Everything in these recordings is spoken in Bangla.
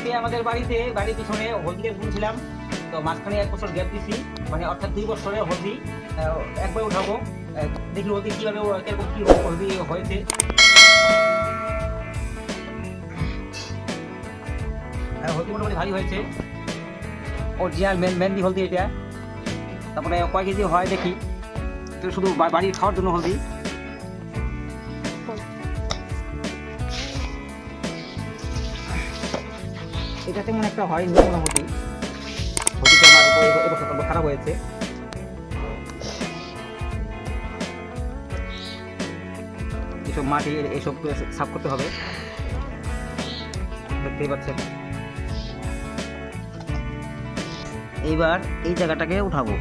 আজকে আমাদের বাড়ির পিছনে হলদি বুনছিলাম, তো মাঝখানে 1 বছর গ্যাপ দিছি, মানে অর্থাৎ 2 বছরে হলদি একবার উঠাবো। দেখি হলদি কিভাবে কিরকম কি হলদি হয়েছে। হলদি মোটামুটি ভারী হয়েছে, অরিজিনাল মেহেন্দি হলদি এটা। তারপরে কয় কেজি হয় দেখি, তো শুধু বাড়ির খাওয়ার জন্য হলদি। এটা তেমন একটা হয়নি, মোটামুটি হলদিটা আমার এবছর খারাপ হয়েছে। এসব মাটি এসব সাফ করতে হবে, দেখতেই পাচ্ছেন। এইবার এই জায়গাটাকে উঠাবো।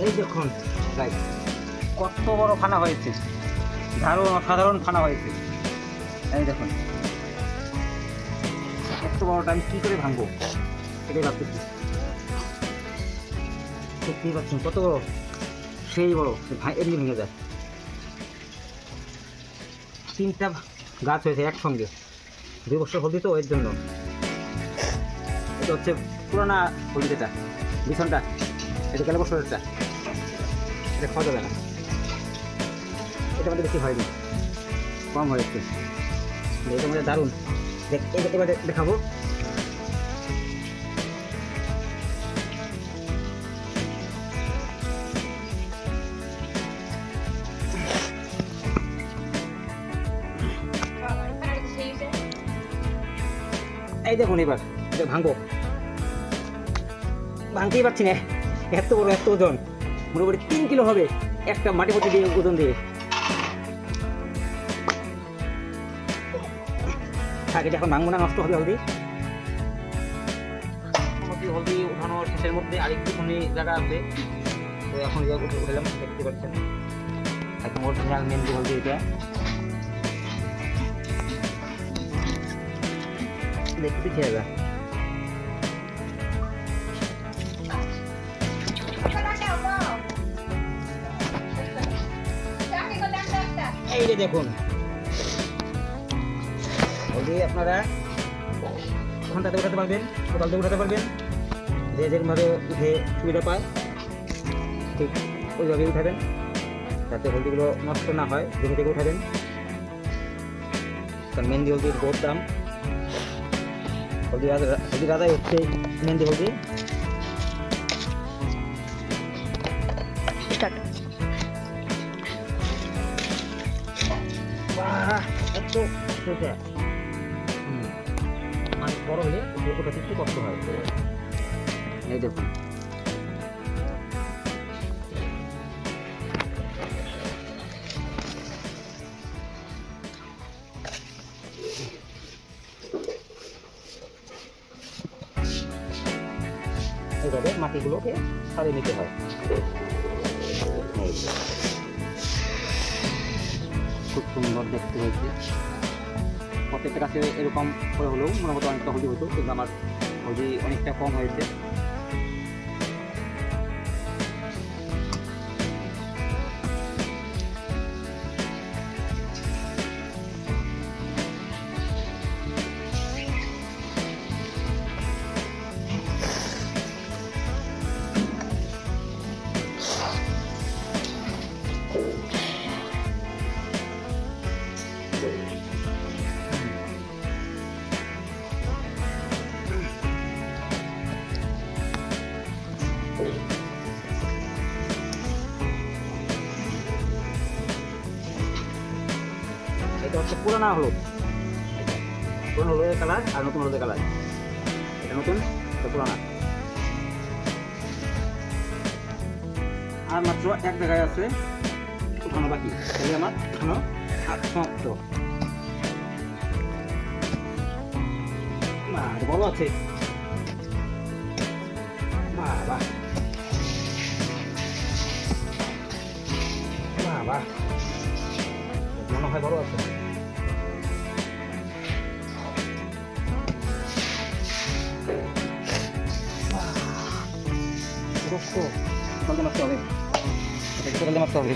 এই দেখুন গাইস, কত বড় ফানা হয়েছে, দারুণ অসাধারণ ফানা হয়েছে। এই দেখুন, এত বড়টা আমি কী করে ভাঙবো সেটাই ভাবতেছি। দেখতেই পাচ্ছেন কত বড়, সেই বড়, এদিকে ভেঙে যায়। 3টা গাছ হয়েছে একসঙ্গে, 2 বছর হলদি তো, এর জন্য। এটা হচ্ছে পুরোনো হলদি, যেটা বিছনটা, এটা গেল বছরেরটা, এটা খাওয়া যাবে না। এটা আমাদের বেশি হয়নি, কম হয়েছে। এটা আমাদের দারুণ, এবার দেখাবো। এই দেখুন, এবার এটা ভাঙবো, ভাঙতেই পারছি না, এত বড়, এত ওজন, মোটামুটি 3 কিলো হবে একটা মাটি পটি দিয়ে, ওজন দিয়ে। এটা এখন ভাঙবো না, নষ্ট হবে হলদি। হলদি উঠানোর শেষের মধ্যে আরেকটুখানি জায়গা আছে, তো এখন উঠেলাম, দেখতে পাচ্ছেন একদম অরিজিনাল মেহেন্দি হলদি এটা। দেখতে খেয়ে যা, এই যে দেখুন হলদি আপনারা ঘন্টাতে উঠাতে পারবেন, কোদালতে উঠাতে পারবেন, যে যেরকমভাবে উঠে সুবিধা পায় ঠিক ওইভাবে উঠাবেন, যাতে হলদিগুলো নষ্ট না হয়। জমি থেকে উঠাবেন, কারণ মেহেন্দি হলদির বহুত দাম। হলদি রাজাই হচ্ছে মেহেন্দি হলদি। এত সোজা, মানে বড় হলে ওটা একটু কষ্ট হয়। এই দেখুন, এইভাবে মাটিগুলোকে ছাড়িয়ে নিতে হয়। খুব সুন্দর দেখতে হয়েছে। প্রত্যেকটা গাছে এরকম করে হলেও মোটামুটি অনেকটা হলদি হতো, কিন্তু আমার হলদি অনেকটা কম হয়েছে। এটা হচ্ছে পুরানা হলুদ। পুরনো হলুদের কালার আর নতুন হলুদের কালার। এটা নতুন, এটা পুরানা। আর মাত্র এক জায়গায় আছে উঠানো বাকি, তাহলে আমার উঠানো সমাপ্ত। বড় আছে, বাহ বাহ বাহ বাহ, মনে হয় বড় আছে। জলদি মারতে হবে, জলদি মারতে হবে।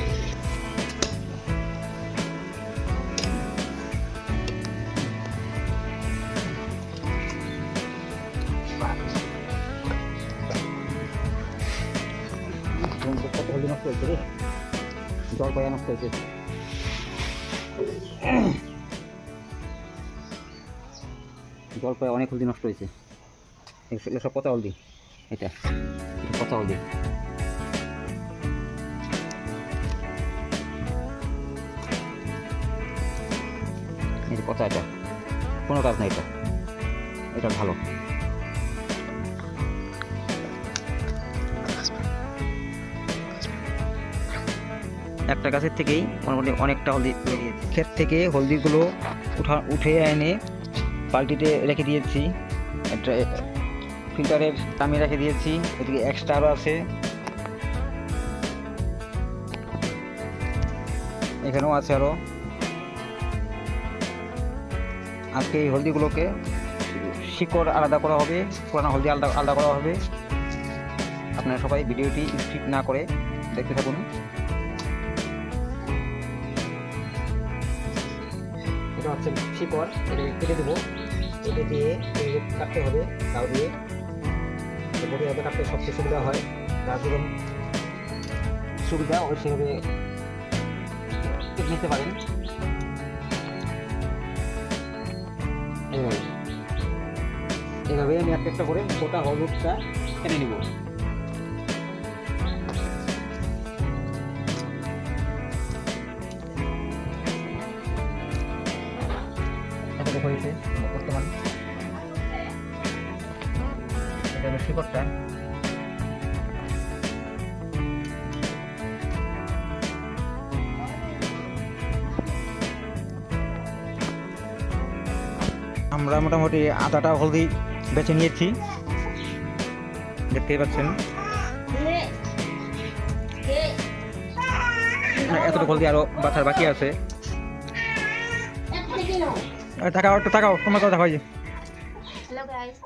কত হলদি নষ্ট হয়েছে রে, জল পায়া নষ্ট হয়েছে। জল পায়া অনেক হলদি নষ্ট হয়েছে, এগুলো সব পচা হলদি। এটা পচা হলদি। এটা পচা, এটা কোনো কাজ নেই, এটা ভালো। একটা গাছের থেকেই মোটামুটি অনেকটা হলদি বেরিয়েছে। ক্ষেত থেকে হলদিগুলো উঠে এনে বালতিতে রেখে দিয়েছি, একটা ফিল্টারে নামিয়ে রেখে দিয়েছি। এদিকে এক্সট্রা আরও আছে, এখানেও আছে আরও। আজকে এই হলদিগুলোকে শিকড় আলাদা করা হবে, পুরানো হলদি আলাদা করা হবে। আপনারা সবাই ভিডিওটি স্কিপ না করে দেখতে থাকুন। এটা হচ্ছে শিকড়, এটা কেটে দেবো। এটা দিয়ে কাটতে হবে, তাও দিয়ে বড়িভাবে কাটতে সবচেয়ে সুবিধা হয়। যার যেরকম সুবিধা ওই সেভাবে নিতে পারেন। এইভাবে আমি একটা করে গোটা হলুদটা কেটে নিব। এতটুকু হয়েছে বর্তমান। এটা হলো শিকড়টা। আমরা মোটামুটি আদাটা হলদি বেছে নিয়েছি, দেখতেই পাচ্ছেন। এতটুকু হলদি আরো বাছার বাকি আছে। তাকাও, একটু তাকাও, তোমার কথা হয়। Hello guys.